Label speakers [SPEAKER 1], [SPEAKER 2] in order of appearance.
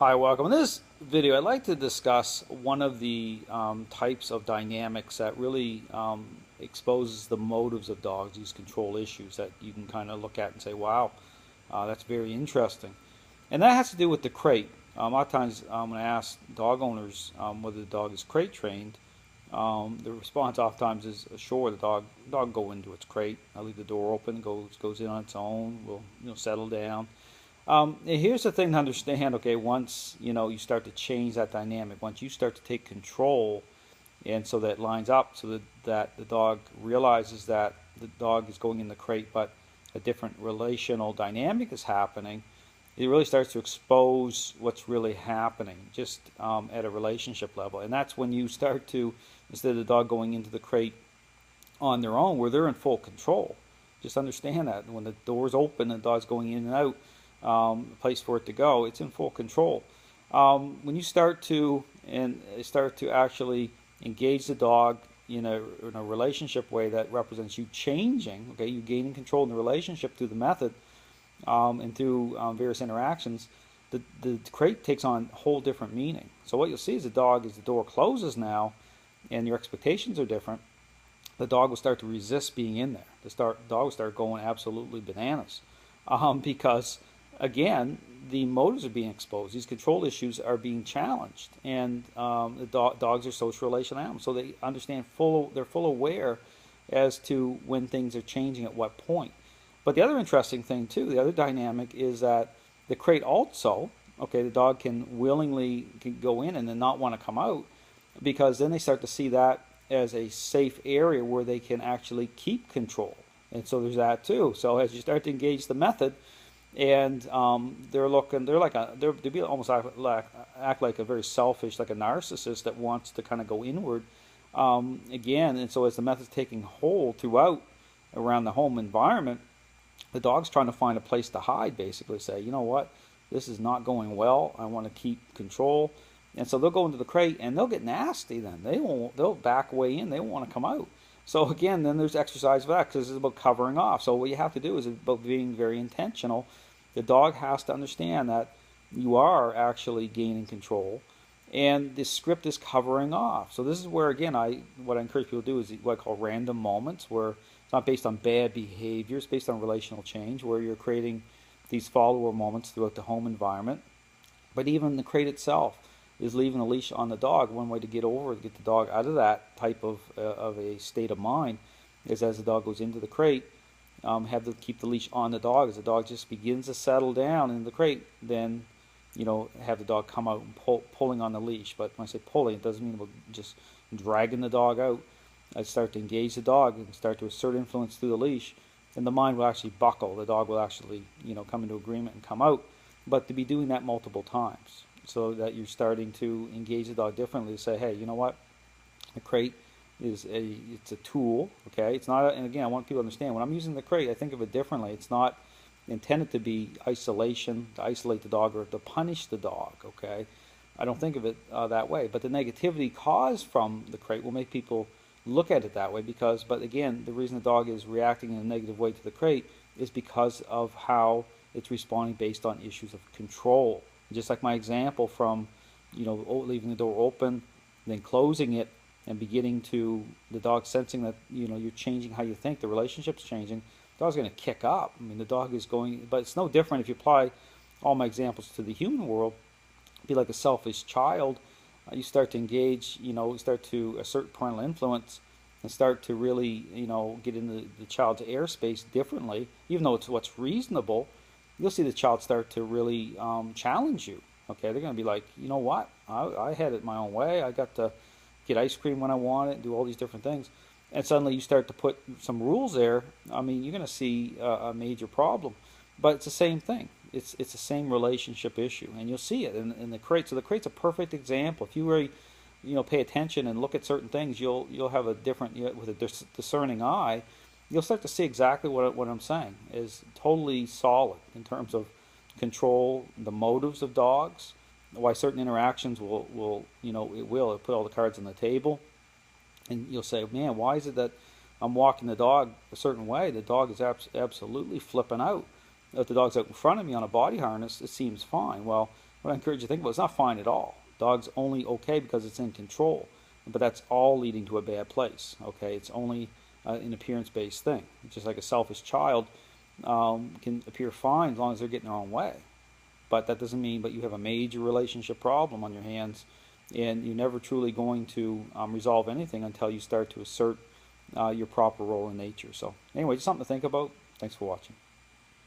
[SPEAKER 1] Hi, welcome. In this video, I'd like to discuss one of the types of dynamics that really exposes the motives of dogs, these control issues that you can kind of look at and say, wow, that's very interesting. And that has to do with the crate. A lot of times when I ask dog owners whether the dog is crate trained, the response oftentimes is, sure, the dog go into its crate. I leave the door open, goes in on its own, will settle down. Here's the thing to understand, okay, once you start to change that dynamic, once you start to take control, and so that lines up so that the dog realizes that the dog is going in the crate, but a different relational dynamic is happening, it really starts to expose what's really happening just at a relationship level. And that's when you start to, instead of the dog going into the crate on their own, where they're in full control. Just understand that when the door's open and the dog's going in and out, place for it to go, it's in full control. When you start to actually engage the dog in a relationship way that represents you changing, okay, you gaining control in the relationship through the method and through various interactions, the crate takes on a whole different meaning. So what you'll see is the dog, as the door closes now and your expectations are different, the dog will start to resist being in there. The dog will start going absolutely bananas because again, the motives are being exposed. These control issues are being challenged, and the dogs are social relational animals, so they understand they're full aware as to when things are changing at what point. But the other interesting thing too, the other dynamic is that the crate also, okay, the dog can willingly go in and then not want to come out, because then they start to see that as a safe area where they can actually keep control. And so there's that too. So as you start to engage the method, and they'd be almost act like a very selfish, like a narcissist that wants to kind of go inward again. And so as the method's taking hold throughout around the home environment, the dog's trying to find a place to hide, basically say, you know what, this is not going well, I want to keep control. And so they'll go into the crate and they'll get nasty. Then they'll back way in, they won't want to come out. So again, then there's exercise for that, because it's about covering off. So what you have to do is about being very intentional. The dog has to understand that you are actually gaining control, and the script is covering off. So this is where, again, what I encourage people to do is what I call random moments, where it's not based on bad behavior, it's based on relational change, where you're creating these follower moments throughout the home environment. But even the crate itself is leaving a leash on the dog. One way to get the dog out of that type of a state of mind is, as the dog goes into the crate, have to keep the leash on the dog. As the dog just begins to settle down in the crate, then have the dog come out and pulling on the leash. But when I say pulling, it doesn't mean about just dragging the dog out. I start to engage the dog and start to assert influence through the leash, and the mind will actually buckle. The dog will actually come into agreement and come out. But to be doing that multiple times, so that you're starting to engage the dog differently, to say, hey, you know what, the crate it's a tool, okay? It's not, and again, I want people to understand, when I'm using the crate, I think of it differently. It's not intended to be isolation, to isolate the dog or to punish the dog, okay? I don't think of it that way. But the negativity caused from the crate will make people look at it that way, but again, the reason the dog is reacting in a negative way to the crate is because of how it's responding based on issues of control. Just like my example from, leaving the door open, then closing it, and beginning to the dog sensing that you're changing how you think, the relationship's changing. The dog's going to kick up. I mean, the dog is going, but it's no different if you apply all my examples to the human world. Be like a selfish child. You start to engage, you start to assert parental influence and start to really, get into the child's airspace differently, even though it's what's reasonable. You'll see the child start to really challenge you. Okay, they're going to be like, you know what? I had it my own way. I got to get ice cream when I want it, and do all these different things. And suddenly you start to put some rules there. I mean, you're going to see a major problem. But it's the same thing. It's the same relationship issue, and you'll see it in the crate. So the crate's a perfect example. If you really, pay attention and look at certain things, you'll have a different, with a discerning eye, you'll start to see exactly what I'm saying is totally solid in terms of control, the motives of dogs, why certain interactions will put all the cards on the table, and you'll say, man, why is it that I'm walking the dog a certain way? The dog is absolutely flipping out. If the dog's out in front of me on a body harness, it seems fine. Well, what I encourage you to think about, it's not fine at all. Dog's only okay because it's in control, but that's all leading to a bad place. Okay, it's only an appearance-based thing. Just like a selfish child can appear fine as long as they're getting their own way, but that doesn't mean but you have a major relationship problem on your hands, and you're never truly going to resolve anything until you start to assert your proper role in nature. So anyway, just something to think about. Thanks for watching.